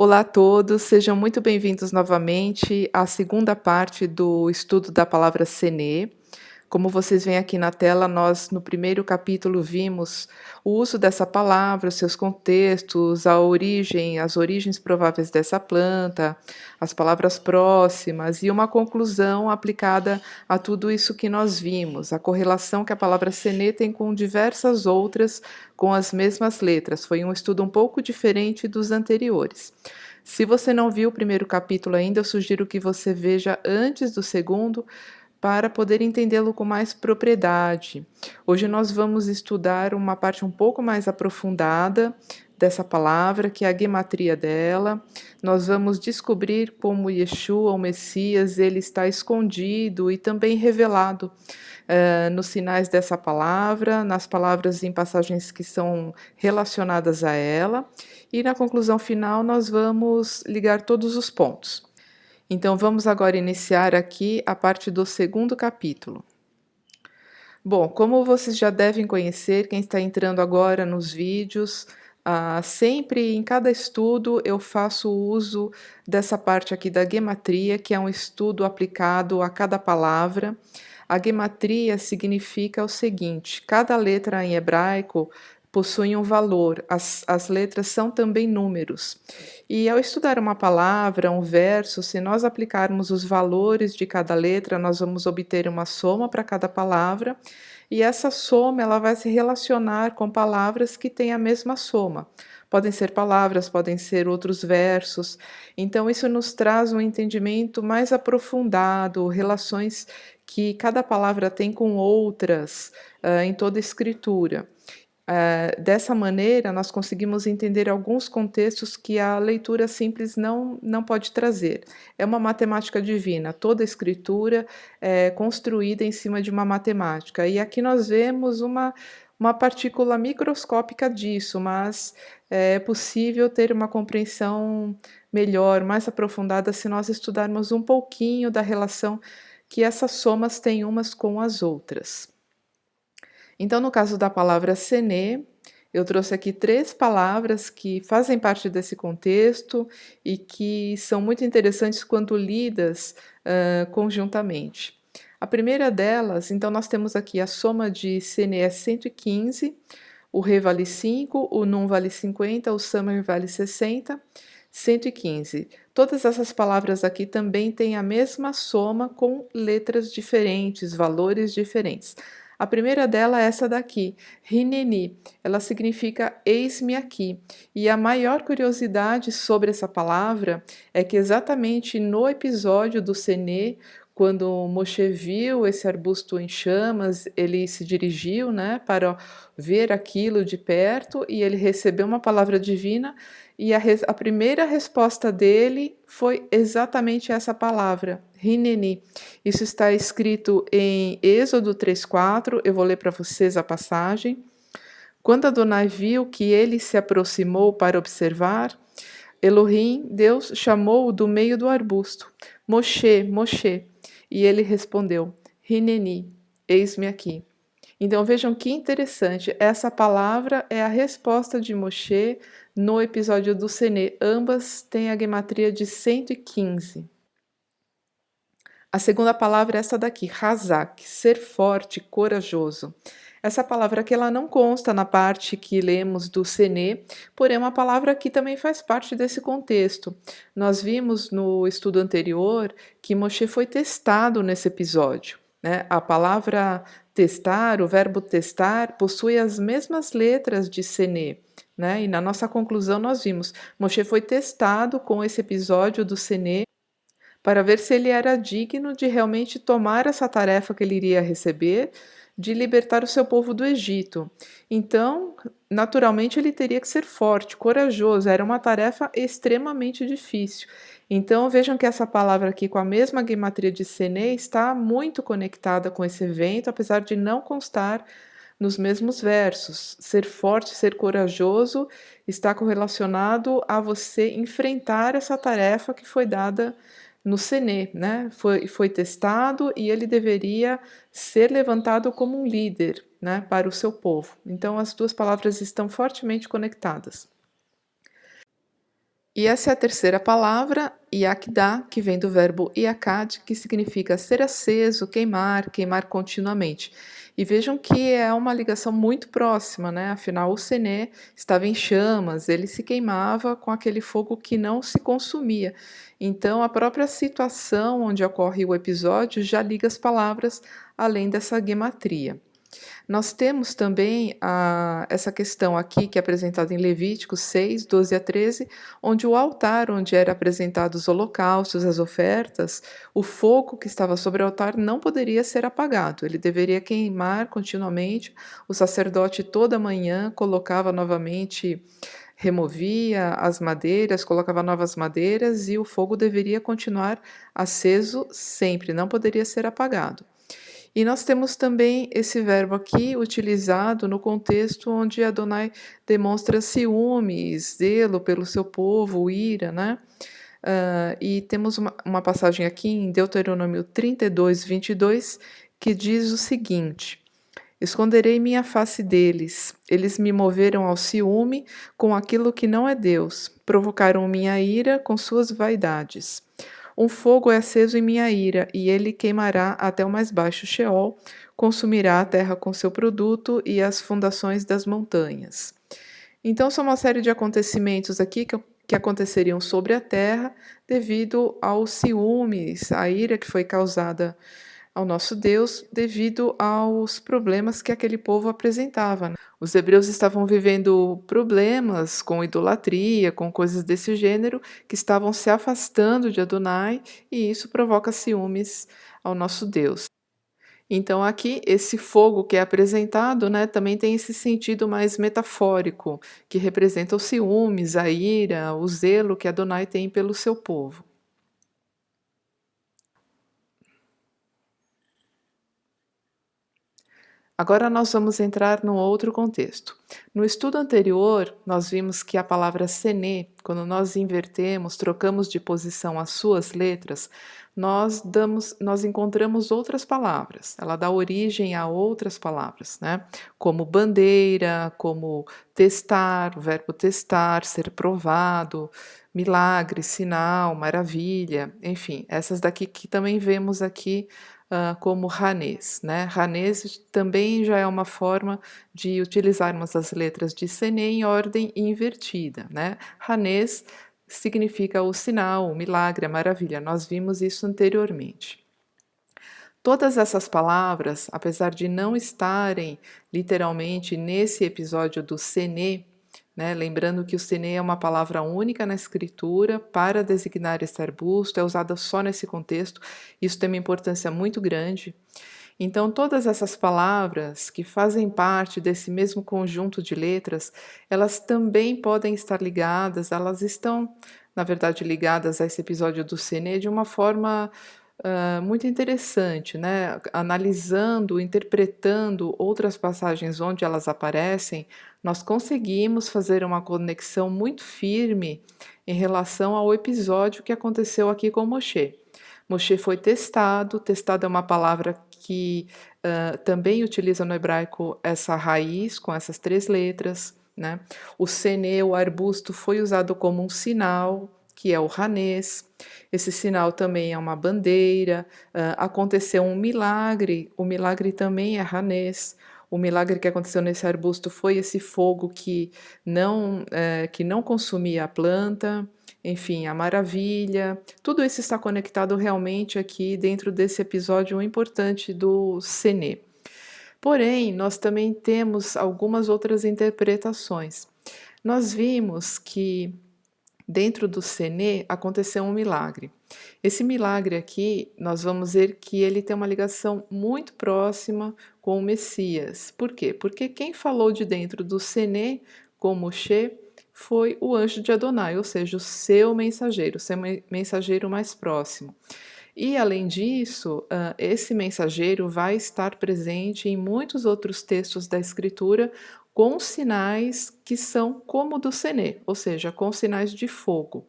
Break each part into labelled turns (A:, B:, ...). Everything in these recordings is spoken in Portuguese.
A: Olá a todos, sejam muito bem-vindos novamente à segunda parte do estudo da palavra Senê. Como vocês veem aqui na tela, nós no primeiro capítulo vimos o uso dessa palavra, os seus contextos, as origens prováveis dessa planta, as palavras próximas e uma conclusão aplicada a tudo isso que nós vimos, a correlação que a palavra Senê tem com diversas outras com as mesmas letras. Foi um estudo um pouco diferente dos anteriores. Se você não viu o primeiro capítulo ainda, eu sugiro que você veja antes do segundo, para poder entendê-lo com mais propriedade. Hoje nós vamos estudar uma parte um pouco mais aprofundada dessa palavra, que é a gematria dela. Nós vamos descobrir como Yeshua, o Messias, ele está escondido e também revelado nos sinais dessa palavra, nas palavras em passagens que são relacionadas a ela. E na conclusão final nós vamos ligar todos os pontos. Então, vamos agora iniciar aqui a parte do segundo capítulo. Bom, como vocês já devem conhecer, quem está entrando agora nos vídeos, sempre em cada estudo eu faço uso dessa parte aqui da gematria, que é um estudo aplicado a cada palavra. A gematria significa o seguinte: cada letra em hebraico possui um valor, as letras são também números. E ao estudar uma palavra, um verso, se nós aplicarmos os valores de cada letra, nós vamos obter uma soma para cada palavra, e essa soma ela vai se relacionar com palavras que têm a mesma soma. Podem ser palavras, podem ser outros versos. Então, isso nos traz um entendimento mais aprofundado, relações que cada palavra tem com outras, em toda a escritura. Dessa maneira, nós conseguimos entender alguns contextos que a leitura simples não pode trazer. É uma matemática divina, toda a escritura é construída em cima de uma matemática. E aqui nós vemos uma partícula microscópica disso, mas é possível ter uma compreensão melhor, mais aprofundada, se nós estudarmos um pouquinho da relação que essas somas têm umas com as outras. Então, no caso da palavra Senê, eu trouxe aqui 3 palavras que fazem parte desse contexto e que são muito interessantes quando lidas conjuntamente. A primeira delas, então, nós temos aqui a soma de Senê é 115, o Rê vale 5, o Num vale 50, o Samer vale 60, 115. Todas essas palavras aqui também têm a mesma soma com letras diferentes, valores diferentes. A primeira dela é essa daqui, Hineni, ela significa eis-me aqui. E a maior curiosidade sobre essa palavra é que exatamente no episódio do Senê, quando Moshe viu esse arbusto em chamas, ele se dirigiu, para ver aquilo de perto e ele recebeu uma palavra divina e a primeira resposta dele foi exatamente essa palavra, Hineni. Isso está escrito em Êxodo 3:4, eu vou ler para vocês a passagem. Quando Adonai viu que ele se aproximou para observar, Elohim, Deus, chamou-o do meio do arbusto. Moshe, Moshe. E ele respondeu, Hineni, eis-me aqui. Então vejam que interessante, essa palavra é a resposta de Moshe no episódio do Senê. Ambas têm a gematria de 115. A segunda palavra é essa daqui, Hazak, ser forte, corajoso. Essa palavra aqui ela não consta na parte que lemos do Senê, porém é uma palavra que também faz parte desse contexto. Nós vimos no estudo anterior que Moshe foi testado nesse episódio. A palavra testar, o verbo testar, possui as mesmas letras de Senê. E na nossa conclusão nós vimos, Moshe foi testado com esse episódio do Senê para ver se ele era digno de realmente tomar essa tarefa que ele iria receber, de libertar o seu povo do Egito. Então, naturalmente, ele teria que ser forte, corajoso, era uma tarefa extremamente difícil. Então, vejam que essa palavra aqui, com a mesma gematria de Senê, está muito conectada com esse evento, apesar de não constar nos mesmos versos. Ser forte, ser corajoso, está correlacionado a você enfrentar essa tarefa que foi dada no Senê, foi testado e ele deveria ser levantado como um líder, para o seu povo. Então, as duas palavras estão fortemente conectadas. E essa é a terceira palavra, Yakdá, que vem do verbo Yakad, que significa ser aceso, queimar, queimar continuamente. E vejam que é uma ligação muito próxima, né? Afinal, o Sené estava em chamas, ele se queimava com aquele fogo que não se consumia. Então, a própria situação onde ocorre o episódio já liga as palavras, além dessa gematria. Nós temos também essa questão aqui, que é apresentada em Levíticos 6, 12 a 13, onde o altar onde eram apresentados os holocaustos, as ofertas, o fogo que estava sobre o altar não poderia ser apagado, ele deveria queimar continuamente. O sacerdote toda manhã colocava novamente, removia as madeiras, colocava novas madeiras e o fogo deveria continuar aceso sempre, não poderia ser apagado. E nós temos também esse verbo aqui utilizado no contexto onde Adonai demonstra ciúmes, zelo pelo seu povo, ira, né? E temos uma passagem aqui em Deuteronômio 32, 22, que diz o seguinte: Esconderei minha face deles, eles me moveram ao ciúme com aquilo que não é Deus, provocaram minha ira com suas vaidades. Um fogo é aceso em minha ira, e ele queimará até o mais baixo Sheol, consumirá a terra com seu produto e as fundações das montanhas. Então, são uma série de acontecimentos aqui que aconteceriam sobre a terra devido aos ciúmes, à ira que foi causada ao nosso Deus devido aos problemas que aquele povo apresentava, né? Os hebreus estavam vivendo problemas com idolatria, com coisas desse gênero, que estavam se afastando de Adonai, e isso provoca ciúmes ao nosso Deus. Então, aqui, esse fogo que é apresentado, né, também tem esse sentido mais metafórico, que representa os ciúmes, a ira, o zelo que Adonai tem pelo seu povo. Agora nós vamos entrar num outro contexto. No estudo anterior, nós vimos que a palavra sené, quando nós invertemos, trocamos de posição as suas letras, nós encontramos outras palavras. Ela dá origem a outras palavras, né? Como bandeira, como testar, o verbo testar, ser provado, milagre, sinal, maravilha, enfim, essas daqui que também vemos aqui como ranês, né? Ranês também já é uma forma de utilizarmos as letras de Senê em ordem invertida, né? Ranês significa o sinal, o milagre, a maravilha. Nós vimos isso anteriormente. Todas essas palavras, apesar de não estarem literalmente nesse episódio do Senê, né, lembrando que o Senê é uma palavra única na escritura para designar esse arbusto, é usada só nesse contexto, isso tem uma importância muito grande. Então, todas essas palavras que fazem parte desse mesmo conjunto de letras, elas também podem estar ligadas, elas estão, na verdade, ligadas a esse episódio do Senê de uma forma muito interessante, né? Analisando, interpretando outras passagens onde elas aparecem, nós conseguimos fazer uma conexão muito firme em relação ao episódio que aconteceu aqui com Moshe. Moshe foi testado, testado é uma palavra que também utiliza no hebraico essa raiz com essas três letras, né? O sene, o arbusto, foi usado como um sinal, que é o ranês. Esse sinal também é uma bandeira. Aconteceu um milagre, o milagre também é ranês. O milagre que aconteceu nesse arbusto foi esse fogo que não consumia a planta, enfim, a maravilha. Tudo isso está conectado realmente aqui dentro desse episódio importante do Senê. Porém, nós também temos algumas outras interpretações. Nós vimos que dentro do Senê aconteceu um milagre. Esse milagre aqui, nós vamos ver que ele tem uma ligação muito próxima com o Messias. Por quê? Porque quem falou de dentro do Senê com Moshe foi o anjo de Adonai, ou seja, o seu mensageiro mais próximo. E, além disso, esse mensageiro vai estar presente em muitos outros textos da Escritura com sinais que são como o do Senê, ou seja, com sinais de fogo.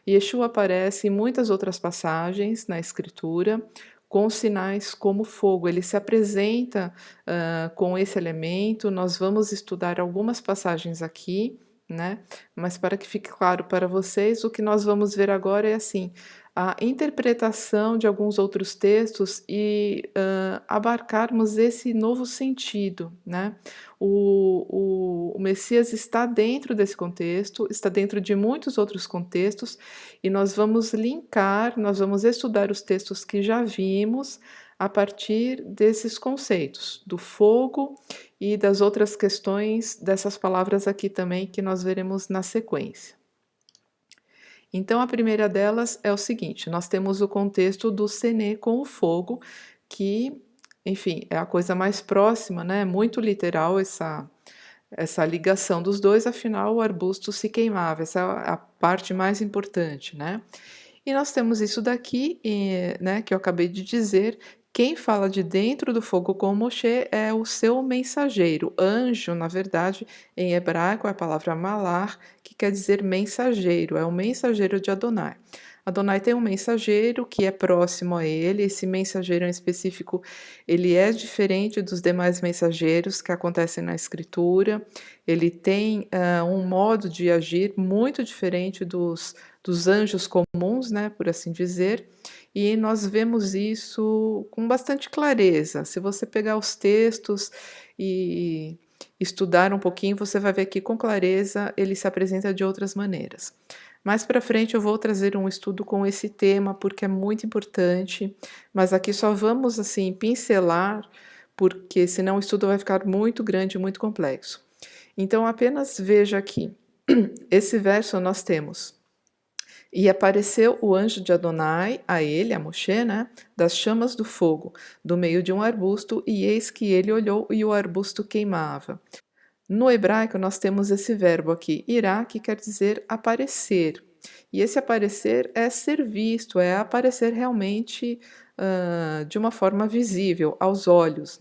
A: Yeshua aparece em muitas outras passagens na Escritura com sinais como fogo. Ele se apresenta com esse elemento. Nós vamos estudar algumas passagens aqui, né? Mas para que fique claro para vocês, o que nós vamos ver agora é assim, a interpretação de alguns outros textos e abarcarmos esse novo sentido, né? O Messias está dentro desse contexto, está dentro de muitos outros contextos, e nós vamos linkar, nós vamos estudar os textos que já vimos a partir desses conceitos, do fogo e das outras questões dessas palavras aqui também que nós veremos na sequência. Então, a primeira delas é o seguinte: nós temos o contexto do Séné com o fogo, que, enfim, é a coisa mais próxima, né? Muito literal essa ligação dos dois, afinal, o arbusto se queimava, essa é a parte mais importante, né? E nós temos isso daqui, né, que eu acabei de dizer. Quem fala de dentro do fogo com Moshe é o seu mensageiro. Anjo, na verdade, em hebraico é a palavra malar, que quer dizer mensageiro, é o mensageiro de Adonai. Adonai tem um mensageiro que é próximo a ele, esse mensageiro em específico, ele é diferente dos demais mensageiros que acontecem na escritura, ele tem um modo de agir muito diferente dos anjos comuns, né, por assim dizer, e nós vemos isso com bastante clareza. Se você pegar os textos e estudar um pouquinho, você vai ver que com clareza ele se apresenta de outras maneiras. Mais para frente eu vou trazer um estudo com esse tema porque é muito importante, mas aqui só vamos assim pincelar, porque senão o estudo vai ficar muito grande, muito complexo. Então apenas veja aqui. Esse verso nós temos: e apareceu o anjo de Adonai a ele, a Moshe, né, das chamas do fogo, do meio de um arbusto, e eis que ele olhou e o arbusto queimava. No hebraico, nós temos esse verbo aqui, irá, que quer dizer aparecer. E esse aparecer é ser visto, é aparecer realmente de uma forma visível, aos olhos.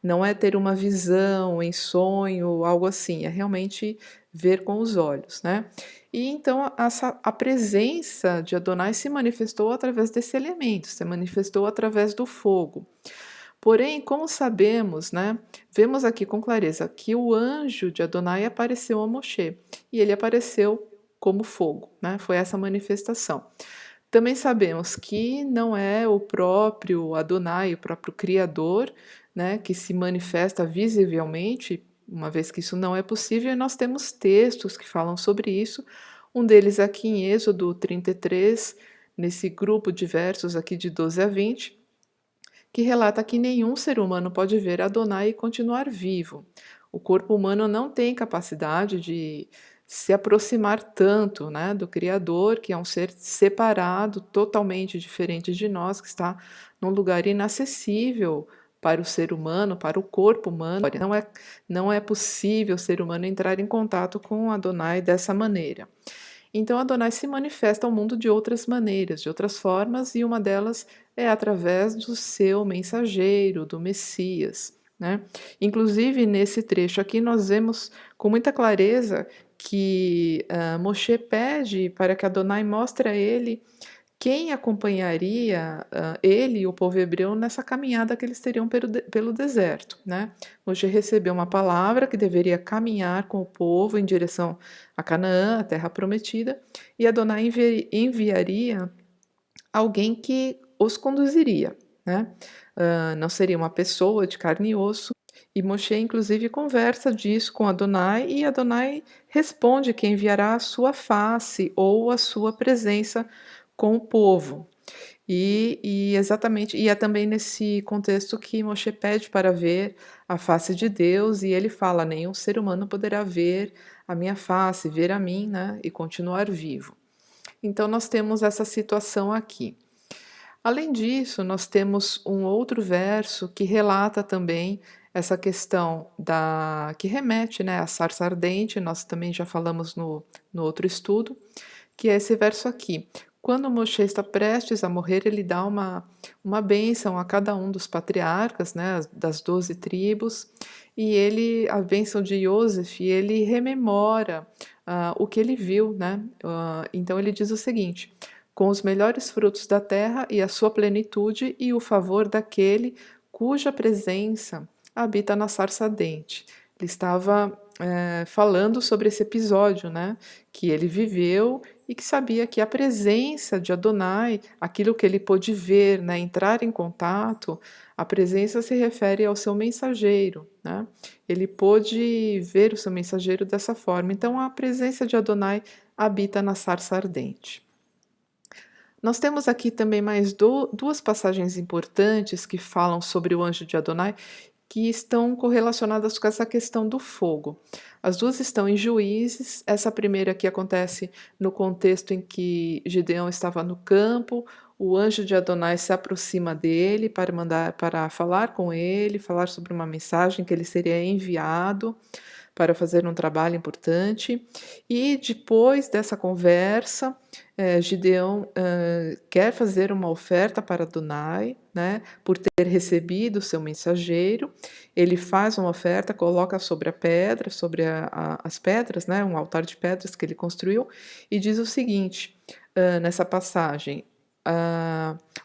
A: Não é ter uma visão em sonho, algo assim, é realmente ver com os olhos, né? E então a presença de Adonai se manifestou através desse elemento, se manifestou através do fogo. Porém, como sabemos, né, vemos aqui com clareza que o anjo de Adonai apareceu a Moshe, e ele apareceu como fogo, né? Foi essa manifestação. Também sabemos que não é o próprio Adonai, o próprio Criador, né, que se manifesta visivelmente, uma vez que isso não é possível, e nós temos textos que falam sobre isso. Um deles aqui em Êxodo 33, nesse grupo de versos aqui de 12 a 20, que relata que nenhum ser humano pode ver Adonai e continuar vivo. O corpo humano não tem capacidade de se aproximar tanto, né, do Criador, que é um ser separado, totalmente diferente de nós, que está num lugar inacessível para o ser humano, para o corpo humano. Não é possível o ser humano entrar em contato com Adonai dessa maneira. Então Adonai se manifesta ao mundo de outras maneiras, de outras formas, e uma delas é através do seu mensageiro, do Messias, né? Inclusive, nesse trecho aqui, nós vemos com muita clareza que Moshe pede para que Adonai mostre a ele quem acompanharia ele e o povo hebreu nessa caminhada que eles teriam pelo deserto, né? Moshe recebeu uma palavra que deveria caminhar com o povo em direção a Canaã, a terra prometida, e Adonai enviaria alguém que os conduziria, né? Não seria uma pessoa de carne e osso. E Moshe, inclusive, conversa disso com Adonai, e Adonai responde que enviará a sua face ou a sua presença com o povo. E exatamente, e é também nesse contexto que Moshe pede para ver a face de Deus, e ele fala: nenhum ser humano poderá ver a minha face, ver a mim, né, e continuar vivo. Então nós temos essa situação aqui. Além disso, nós temos um outro verso que relata também essa questão que remete, né, à sarça ardente, nós também já falamos no outro estudo, que é esse verso aqui. Quando Moshe está prestes a morrer, ele dá uma bênção a cada um dos patriarcas, né, das 12 tribos, e a bênção de Yosef, ele rememora o que ele viu, né? Então ele diz o seguinte: com os melhores frutos da terra e a sua plenitude e o favor daquele cuja presença habita na sarça ardente. Ele estava falando sobre esse episódio, né, que ele viveu e que sabia que a presença de Adonai, aquilo que ele pôde ver, né, entrar em contato, a presença se refere ao seu mensageiro, né? Ele pôde ver o seu mensageiro dessa forma. Então, a presença de Adonai habita na sarça ardente. Nós temos aqui também mais duas passagens importantes que falam sobre o anjo de Adonai, que estão correlacionadas com essa questão do fogo. As duas estão em Juízes. Essa primeira aqui acontece no contexto em que Gideão estava no campo, o anjo de Adonai se aproxima dele para falar com ele, falar sobre uma mensagem que ele seria enviado para fazer um trabalho importante. E depois dessa conversa, Gideão quer fazer uma oferta para Adonai, né, por ter recebido o seu mensageiro. Ele faz uma oferta, coloca sobre a pedra, sobre as pedras, né, um altar de pedras que ele construiu, e diz o seguinte, nessa passagem: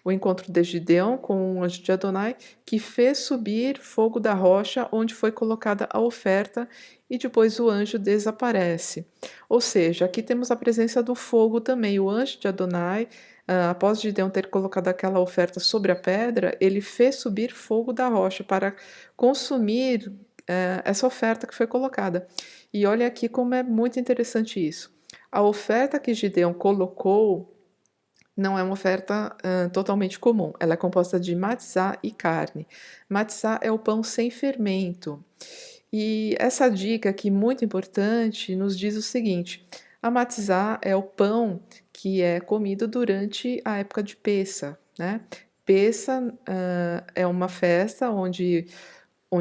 A: o encontro de Gideão com o anjo de Adonai, que fez subir fogo da rocha onde foi colocada a oferta, e depois o anjo desaparece. Ou seja, aqui temos a presença do fogo também. O anjo de Adonai, após Gideão ter colocado aquela oferta sobre a pedra, ele fez subir fogo da rocha para consumir essa oferta que foi colocada. E olha aqui como é muito interessante isso. A oferta que Gideão colocou não é uma oferta totalmente comum. Ela é composta de matzá e carne. Matzá é o pão sem fermento. E essa dica aqui, muito importante, nos diz o seguinte: a matzá é o pão que é comido durante a época de Pêssar, né? Pêssar é uma festa onde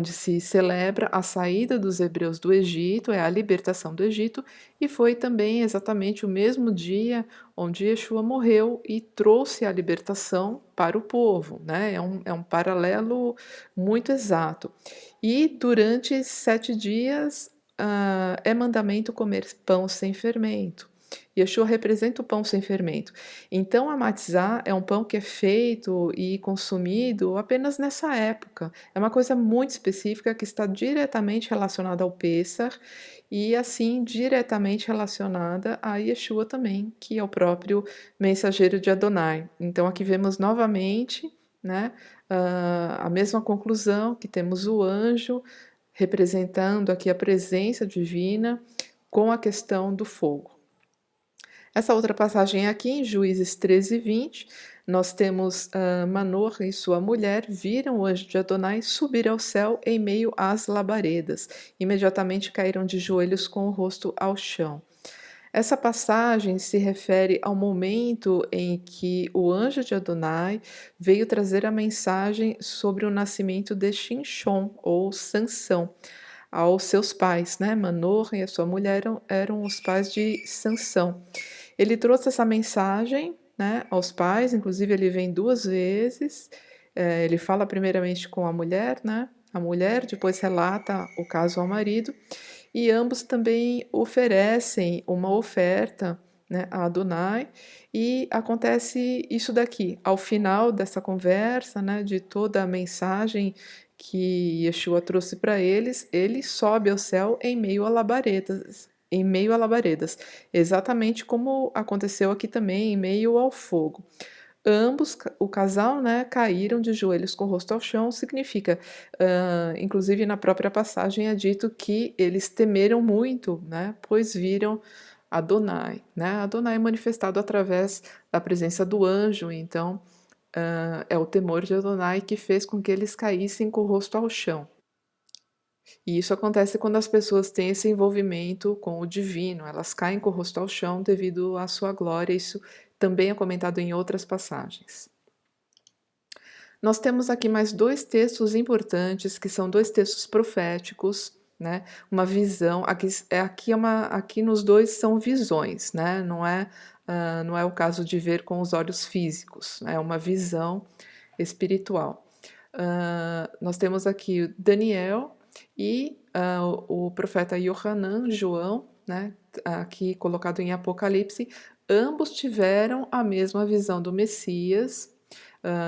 A: se celebra a saída dos hebreus do Egito, é a libertação do Egito, e foi também exatamente o mesmo dia onde Yeshua morreu e trouxe a libertação para o povo, né? É um paralelo muito exato. E durante 7 dias é mandamento comer pão sem fermento. Yeshua representa o pão sem fermento. Então, a matzá é um pão que é feito e consumido apenas nessa época. É uma coisa muito específica que está diretamente relacionada ao Pêssar e, assim, diretamente relacionada a Yeshua também, que é o próprio mensageiro de Adonai. Então, aqui vemos novamente, né, a mesma conclusão, que temos o anjo representando aqui a presença divina com a questão do fogo. Essa outra passagem aqui, em Juízes 13, 20, nós temos Manoah e sua mulher viram o anjo de Adonai subir ao céu em meio às labaredas. Imediatamente caíram de joelhos com o rosto ao chão. Essa passagem se refere ao momento em que o anjo de Adonai veio trazer a mensagem sobre o nascimento de Shinshon, ou Sansão, aos seus pais, né? Manoah e a sua mulher eram os pais de Sansão. Ele trouxe essa mensagem, né, aos pais, inclusive ele vem 2 vezes. Ele fala primeiramente com a mulher, né? A mulher depois relata o caso ao marido, e ambos também oferecem uma oferta, né, a Adonai, e acontece isso daqui. Ao final dessa conversa, né, de toda a mensagem que Yeshua trouxe para eles, ele sobe ao céu em meio a labaredas, exatamente como aconteceu aqui também, em meio ao fogo. Ambos, o casal, né, caíram de joelhos com o rosto ao chão, significa, inclusive na própria passagem é dito que eles temeram muito, né, pois viram Adonai, né, Adonai manifestado através da presença do anjo, então é o temor de Adonai que fez com que eles caíssem com o rosto ao chão. E isso acontece quando as pessoas têm esse envolvimento com o divino, elas caem com o rosto ao chão devido à sua glória, isso também é comentado em outras passagens. Nós temos aqui mais 2 textos importantes, que são 2 textos proféticos, né? Uma visão, aqui nos dois são visões, né? Não é o caso de ver com os olhos físicos, é uma visão espiritual. Nós temos aqui Daniel e o profeta Yohanan, João, né, aqui colocado em Apocalipse, ambos tiveram a mesma visão do Messias.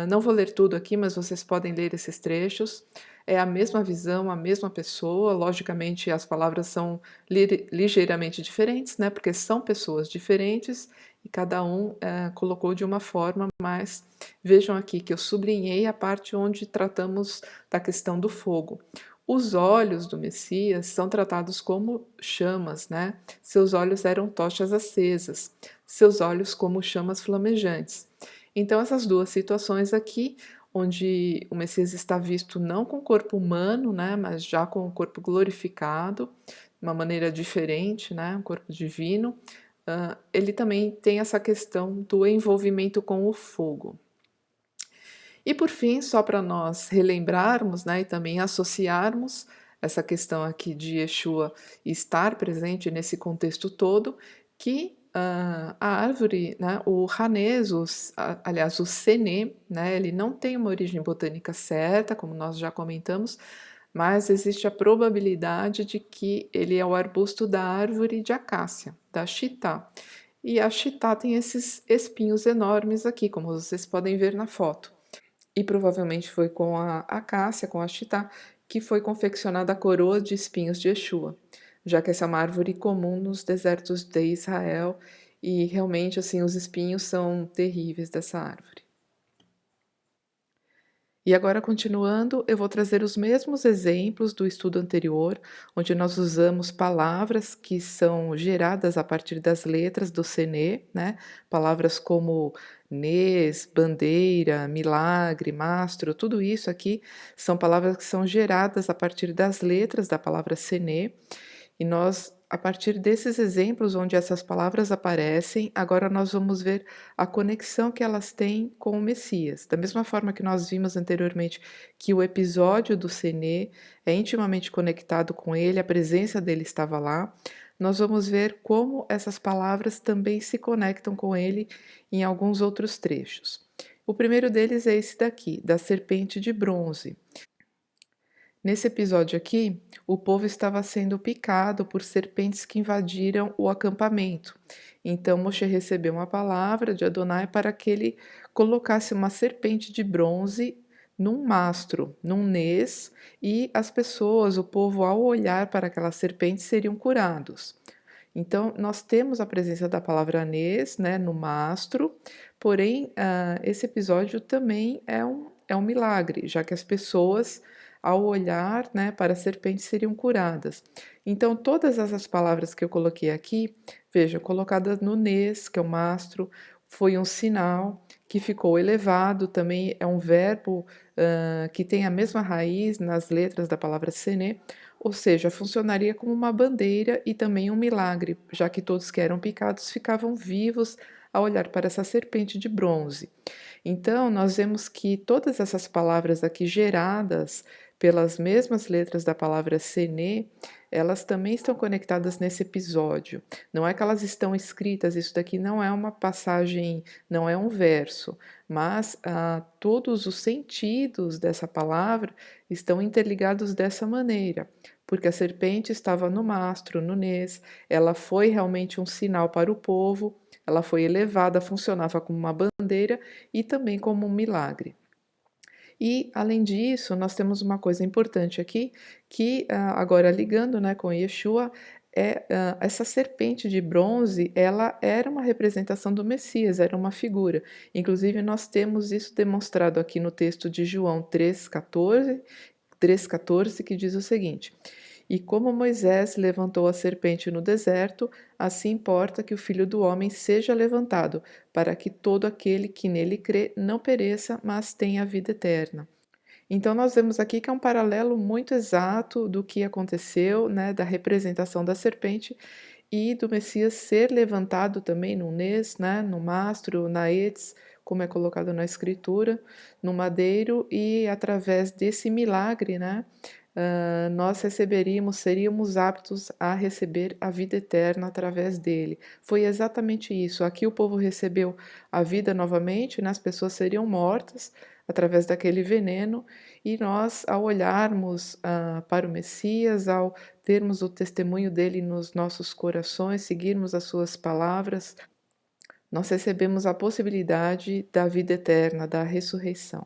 A: Não vou ler tudo aqui, mas vocês podem ler esses trechos. é a mesma visão, a mesma pessoa. Logicamente, as palavras são ligeiramente diferentes, né? Porque são pessoas diferentes e cada um colocou de uma forma, mas vejam aqui que eu sublinhei a parte onde tratamos da questão do fogo. Os olhos do Messias são tratados como chamas, né? Seus olhos eram tochas acesas, seus olhos como chamas flamejantes. Então, essas duas situações aqui, onde o Messias está visto não com o corpo humano, né, mas já com o corpo glorificado, de uma maneira diferente, né, um corpo divino, ele também tem essa questão do envolvimento com o fogo. E por fim, só para nós relembrarmos, né, e também associarmos essa questão aqui de Yeshua estar presente nesse contexto todo, que a árvore, né, o Hanez, aliás, o Senê, né, ele não tem uma origem botânica certa, como nós já comentamos, mas existe a probabilidade de que ele é o arbusto da árvore de acácia, da chitá. E a chitá tem esses espinhos enormes aqui, como vocês podem ver na foto. E provavelmente foi com a acácia, com a chitá, que foi confeccionada a coroa de espinhos de Yeshua, já que essa é uma árvore comum nos desertos de Israel e realmente assim os espinhos são terríveis dessa árvore. E agora, continuando, eu vou trazer os mesmos exemplos do estudo anterior, onde nós usamos palavras que são geradas a partir das letras do Senê, né? Palavras como Nes, bandeira, milagre, mastro, tudo isso aqui são palavras que são geradas a partir das letras da palavra Senê. E nós, a partir desses exemplos onde essas palavras aparecem, agora nós vamos ver a conexão que elas têm com o Messias. Da mesma forma que nós vimos anteriormente que o episódio do Senê é intimamente conectado com ele, a presença dele estava lá, nós vamos ver como essas palavras também se conectam com ele em alguns outros trechos. O primeiro deles é esse daqui, da serpente de bronze. Nesse episódio aqui, o povo estava sendo picado por serpentes que invadiram o acampamento. Então Moshe recebeu uma palavra de Adonai para que ele colocasse uma serpente de bronze num mastro, num nes, e as pessoas, o povo, ao olhar para aquela serpente, seriam curados. Então, nós temos a presença da palavra nes, né, no mastro, porém, esse episódio também é um milagre, já que as pessoas, ao olhar, né, para a serpente, seriam curadas. Então, todas essas palavras que eu coloquei aqui, veja, colocadas no nes, que é o mastro, foi um sinal que ficou elevado, também é um verbo que tem a mesma raiz nas letras da palavra sené, ou seja, funcionaria como uma bandeira e também um milagre, já que todos que eram picados ficavam vivos ao olhar para essa serpente de bronze. Então, nós vemos que todas essas palavras aqui geradas pelas mesmas letras da palavra Senê, elas também estão conectadas nesse episódio. Não é que elas estão escritas, isso daqui não é uma passagem, não é um verso, mas todos os sentidos dessa palavra estão interligados dessa maneira, porque a serpente estava no mastro, no nes, ela foi realmente um sinal para o povo, ela foi elevada, funcionava como uma bandeira e também como um milagre. E, além disso, nós temos uma coisa importante aqui, que agora ligando, né, com Yeshua, essa serpente de bronze, ela era uma representação do Messias, era uma figura. Inclusive, nós temos isso demonstrado aqui no texto de João 3,14, que diz o seguinte: E como Moisés levantou a serpente no deserto, assim importa que o Filho do Homem seja levantado, para que todo aquele que nele crê não pereça, mas tenha vida eterna. Então, nós vemos aqui que é um paralelo muito exato do que aconteceu, né, da representação da serpente e do Messias ser levantado também no nes, né, no mastro, na etes, como é colocado na escritura, no madeiro, e através desse milagre, né, nós receberíamos, seríamos aptos a receber a vida eterna através dele. Foi exatamente isso. Aqui o povo recebeu a vida novamente, né, as pessoas seriam mortas através daquele veneno, e nós, ao olharmos para o Messias, ao termos o testemunho dele nos nossos corações, seguirmos as suas palavras, nós recebemos a possibilidade da vida eterna, da ressurreição.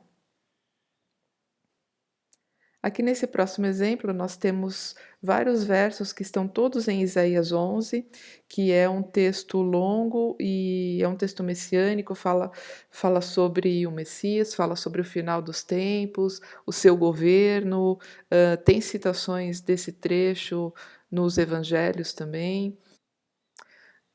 A: Aqui nesse próximo exemplo, nós temos vários versos que estão todos em Isaías 11, que é um texto longo e é um texto messiânico, fala sobre o Messias, fala sobre o final dos tempos, o seu governo, tem citações desse trecho nos evangelhos também.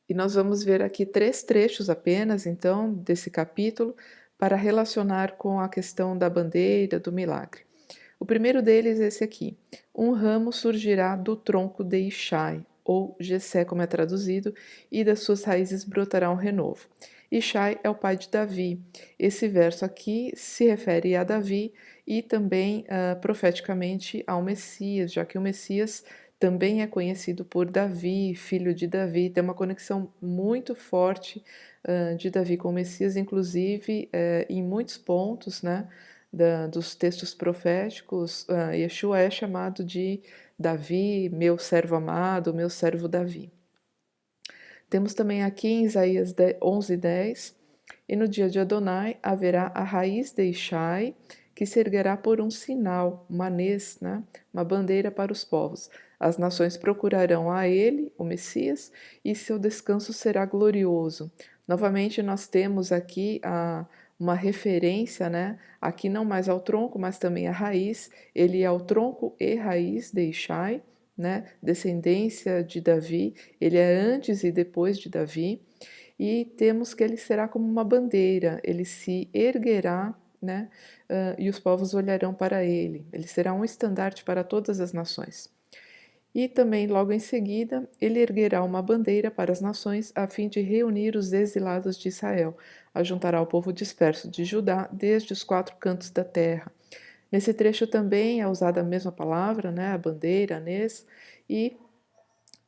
A: E nós vamos ver aqui 3 trechos apenas, então, desse capítulo, para relacionar com a questão da bandeira, do milagre. O primeiro deles é esse aqui: um ramo surgirá do tronco de Ishai, ou Jessé, como é traduzido, e das suas raízes brotará um renovo. Ishai é o pai de Davi. Esse verso aqui se refere a Davi e também profeticamente ao Messias, já que o Messias também é conhecido por Davi, filho de Davi, tem uma conexão muito forte de Davi com o Messias, inclusive em muitos pontos, né? Dos textos proféticos, Yeshua é chamado de Davi, meu servo amado, meu servo Davi. Temos também aqui em Isaías 11:10, e no dia de Adonai haverá a raiz de Ishai, que se erguerá por um sinal, uma nes, né? Uma bandeira para os povos. As nações procurarão a ele, o Messias, e seu descanso será glorioso. Novamente, nós temos aqui uma referência, né? Aqui não mais ao tronco, mas também à raiz. Ele é o tronco e raiz de Ishai, né? Descendência de Davi. Ele é antes e depois de Davi. E temos que ele será como uma bandeira, ele se erguerá, né? E os povos olharão para ele. Ele será um estandarte para todas as nações. E também, logo em seguida, ele erguerá uma bandeira para as nações, a fim de reunir os exilados de Israel. Ajuntará o povo disperso de Judá desde os 4 cantos da terra. Nesse trecho também é usada a mesma palavra, né, a bandeira, nes, e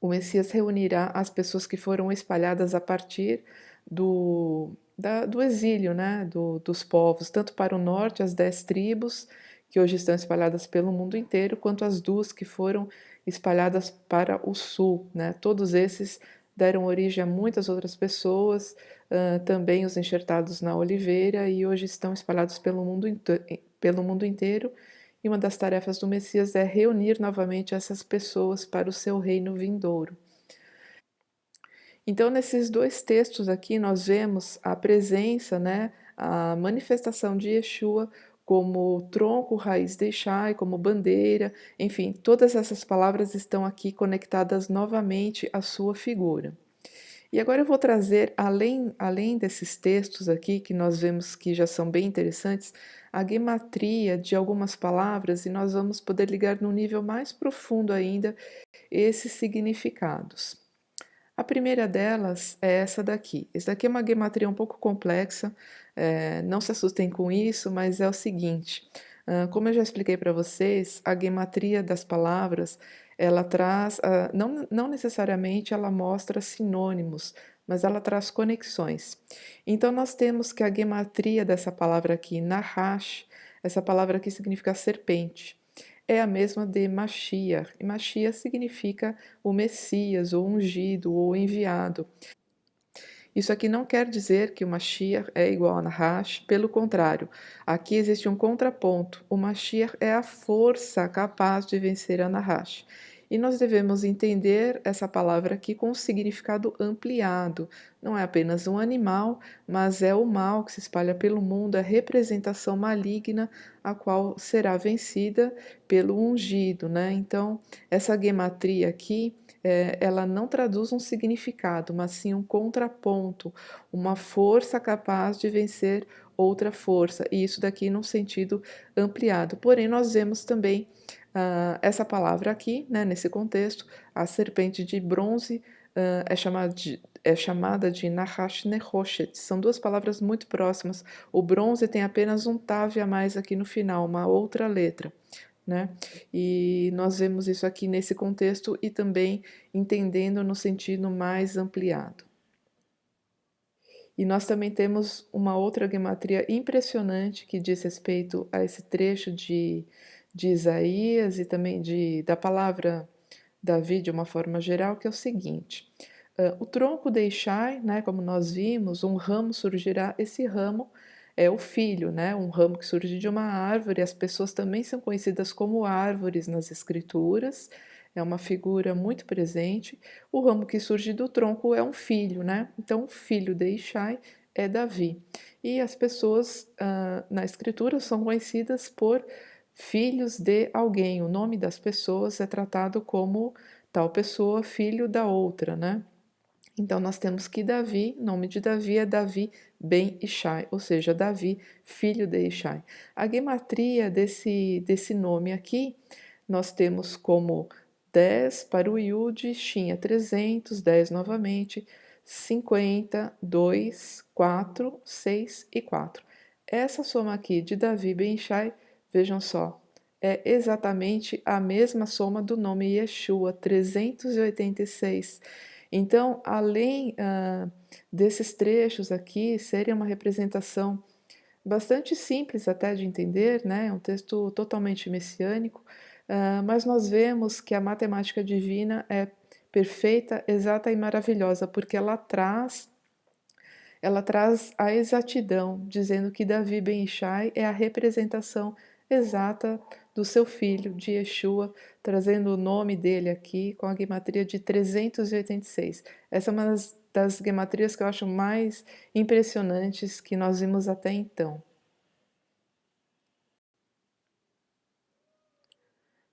A: o Messias reunirá as pessoas que foram espalhadas a partir do exílio, né, dos povos, tanto para o norte, as 10 tribos, que hoje estão espalhadas pelo mundo inteiro, quanto as 2 que foram espalhadas para o sul. Né? Todos esses deram origem a muitas outras pessoas, também os enxertados na oliveira, e hoje estão espalhados pelo mundo inteiro. E uma das tarefas do Messias é reunir novamente essas pessoas para o seu reino vindouro. Então, nesses 2 textos aqui, nós vemos a presença, né, a manifestação de Yeshua como tronco, raiz de Ishai, como bandeira, enfim, todas essas palavras estão aqui conectadas novamente à sua figura. E agora eu vou trazer, além desses textos aqui, que nós vemos que já são bem interessantes, a gematria de algumas palavras, e nós vamos poder ligar num nível mais profundo ainda esses significados. A primeira delas é essa daqui. Essa daqui é uma gematria um pouco complexa, não se assustem com isso, mas é o seguinte: como eu já expliquei para vocês, a gematria das palavras ela traz, não necessariamente ela mostra sinônimos, mas ela traz conexões. Então nós temos que a gematria dessa palavra aqui, Nahash, essa palavra aqui significa serpente, é a mesma de Mashiach. E Mashiach significa o Messias, o ungido, ou enviado. Isso aqui não quer dizer que o Mashiach é igual a Nahash, pelo contrário, aqui existe um contraponto. O Mashiach é a força capaz de vencer a Nahash. E nós devemos entender essa palavra aqui com um significado ampliado. Não é apenas um animal, mas é o mal que se espalha pelo mundo, a representação maligna a qual será vencida pelo ungido, né? Então, essa gematria aqui ela não traduz um significado, mas sim um contraponto, uma força capaz de vencer outra força, e isso daqui num sentido ampliado. Porém, nós vemos também essa palavra aqui, né, nesse contexto, a serpente de bronze é chamada de Nahash Nehoshet. São 2 palavras muito próximas. O bronze tem apenas um tav a mais aqui no final, uma outra letra. Né? E nós vemos isso aqui nesse contexto e também entendendo no sentido mais ampliado. E nós também temos uma outra gematria impressionante que diz respeito a esse trecho de Isaías e também da palavra Davi de uma forma geral, que é o seguinte: o tronco deixai, né, como nós vimos, um ramo surgirá, esse ramo é o filho, né? Um ramo que surge de uma árvore. As pessoas também são conhecidas como árvores nas escrituras. É uma figura muito presente. O ramo que surge do tronco é um filho, né? Então, o filho de Ishai é Davi. E as pessoas na escritura são conhecidas por filhos de alguém. O nome das pessoas é tratado como tal pessoa, filho da outra, né? Então, nós temos que Davi, nome de Davi é Davi ben Ishai, ou seja, Davi, filho de Ishai. A gematria desse nome aqui, nós temos como 10 para o Yud, Shin é 300, 10 novamente, 50, 2, 4, 6 e 4. Essa soma aqui de Davi ben Ishai, vejam só, é exatamente a mesma soma do nome Yeshua, 386. Então, além desses trechos aqui serem uma representação bastante simples até de entender, né? É um texto totalmente messiânico, mas nós vemos que a matemática divina é perfeita, exata e maravilhosa, porque ela traz a exatidão, dizendo que Davi ben Ishai é a representação exata do seu filho, de Yeshua, trazendo o nome dele aqui com a gematria de 386. Essa é uma das gematrias que eu acho mais impressionantes que nós vimos até então.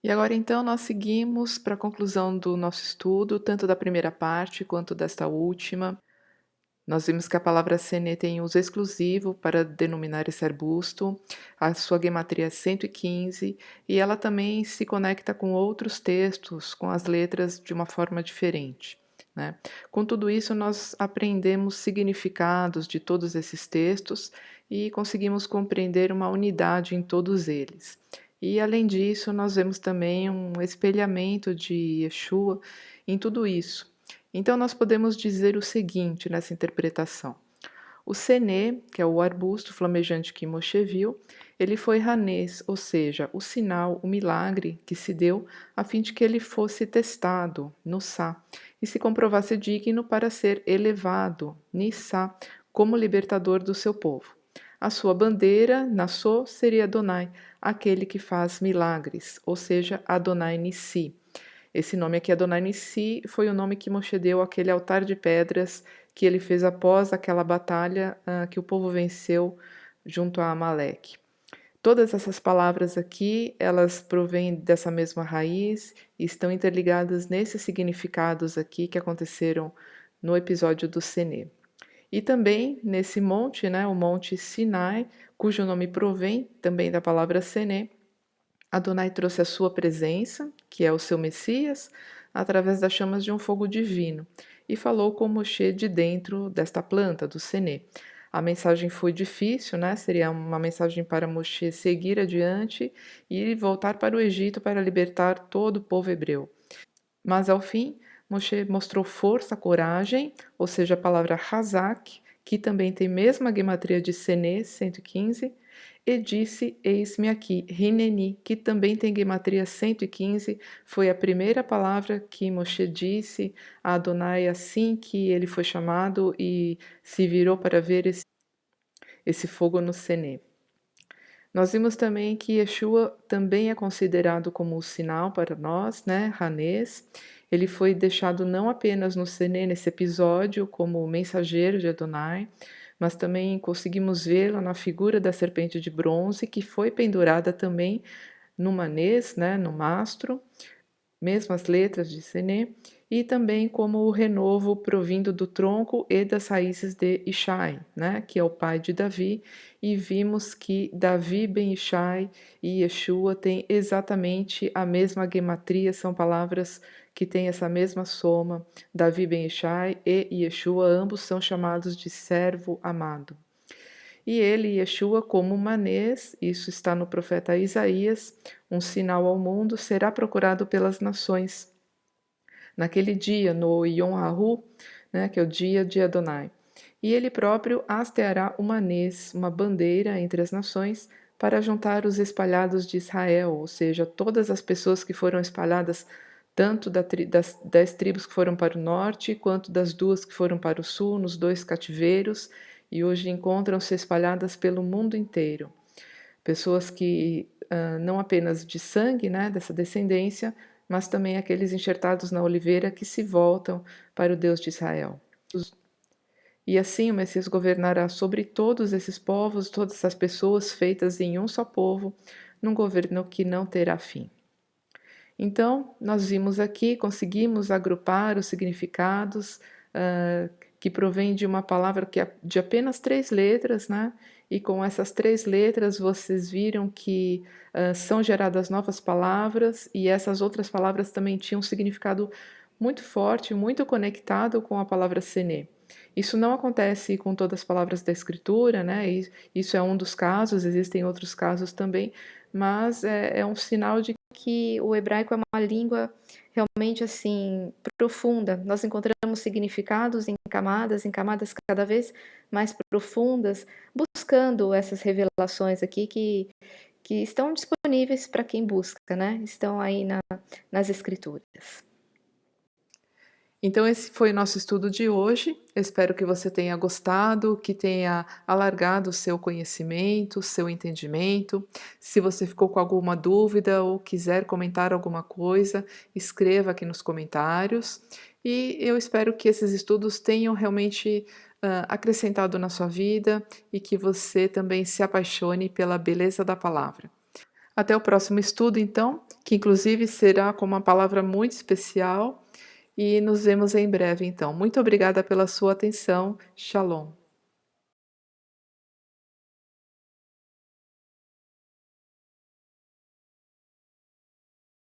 A: E agora então nós seguimos para a conclusão do nosso estudo, tanto da primeira parte quanto desta última. Nós vimos que a palavra sene tem uso exclusivo para denominar esse arbusto, a sua gematria é 115 e ela também se conecta com outros textos, com as letras de uma forma diferente, né? Com tudo isso, nós aprendemos significados de todos esses textos e conseguimos compreender uma unidade em todos eles. E além disso, nós vemos também um espelhamento de Yeshua em tudo isso. Então, nós podemos dizer o seguinte nessa interpretação: o Senê, que é o arbusto flamejante que Moshe viu, ele foi Hanês, ou seja, o sinal, o milagre que se deu a fim de que ele fosse testado, no Sá, e se comprovasse digno para ser elevado, Nissá, como libertador do seu povo. A sua bandeira, Nassô, seria Adonai, aquele que faz milagres, ou seja, Adonai Nissi. Esse nome aqui, Adonai Nissi, foi o nome que Moshe deu àquele altar de pedras que ele fez após aquela batalha que o povo venceu junto a Amaleque. Todas essas palavras aqui, elas provêm dessa mesma raiz e estão interligadas nesses significados aqui que aconteceram no episódio do Senê. E também nesse monte, né, o Monte Sinai, cujo nome provém também da palavra Senê, Adonai trouxe a sua presença, que é o seu Messias, através das chamas de um fogo divino, e falou com Moshe de dentro desta planta, do Senê. A mensagem foi difícil, né? Seria uma mensagem para Moshe seguir adiante e voltar para o Egito para libertar todo o povo hebreu. Mas ao fim, Moshe mostrou força, coragem, ou seja, a palavra Hazak, que também tem mesma gematria de Senê, 115, e disse: Eis-me aqui, Hineni, que também tem gematria 115, foi a primeira palavra que Moshe disse a Adonai assim que ele foi chamado e se virou para ver esse fogo no Senê. Nós vimos também que Yeshua também é considerado como o sinal para nós, né, Hanês. Ele foi deixado não apenas no Senê, nesse episódio, como mensageiro de Adonai, mas também conseguimos vê-lo na figura da serpente de bronze, que foi pendurada também no manês, né, no mastro, mesmas letras de Senê, e também como o renovo provindo do tronco e das raízes de Ishai, né, que é o pai de Davi, e vimos que Davi ben Ishai e Yeshua têm exatamente a mesma gematria, são palavras que têm essa mesma soma. Davi ben Ishai e Yeshua, ambos são chamados de servo amado. E ele, Yeshua, como manês, isso está no profeta Isaías, um sinal ao mundo, será procurado pelas nações. Naquele dia, no Yom Hahu, né, que é o dia de Adonai. E ele próprio hasteará uma manês, uma bandeira entre as nações, para juntar os espalhados de Israel, ou seja, todas as pessoas que foram espalhadas tanto das 10 tribos que foram para o norte, quanto das 2 que foram para o sul, nos 2 cativeiros, e hoje encontram-se espalhadas pelo mundo inteiro. Pessoas que não apenas de sangue, né, dessa descendência, mas também aqueles enxertados na oliveira que se voltam para o Deus de Israel. E assim o Messias governará sobre todos esses povos, todas essas pessoas feitas em um só povo, num governo que não terá fim. Então, nós vimos aqui, conseguimos agrupar os significados que provém de uma palavra que é de apenas 3 letras, né? E com essas 3 letras vocês viram que são geradas novas palavras, e essas outras palavras também tinham um significado muito forte, muito conectado com a palavra Senê. Isso não acontece com todas as palavras da Escritura, né? Isso é um dos casos, existem outros casos também, mas é um sinal de
B: que o hebraico é uma língua realmente assim profunda. Nós encontramos significados em camadas cada vez mais profundas, buscando essas revelações aqui que estão disponíveis para quem busca, né? Estão aí nas escrituras.
A: Então, esse foi o nosso estudo de hoje. Eu espero que você tenha gostado, que tenha alargado o seu conhecimento, o seu entendimento. Se você ficou com alguma dúvida ou quiser comentar alguma coisa, escreva aqui nos comentários. E eu espero que esses estudos tenham realmente acrescentado na sua vida e que você também se apaixone pela beleza da palavra. Até o próximo estudo, então, que inclusive será com uma palavra muito especial. E nos vemos em breve, então. Muito obrigada pela sua atenção. Shalom.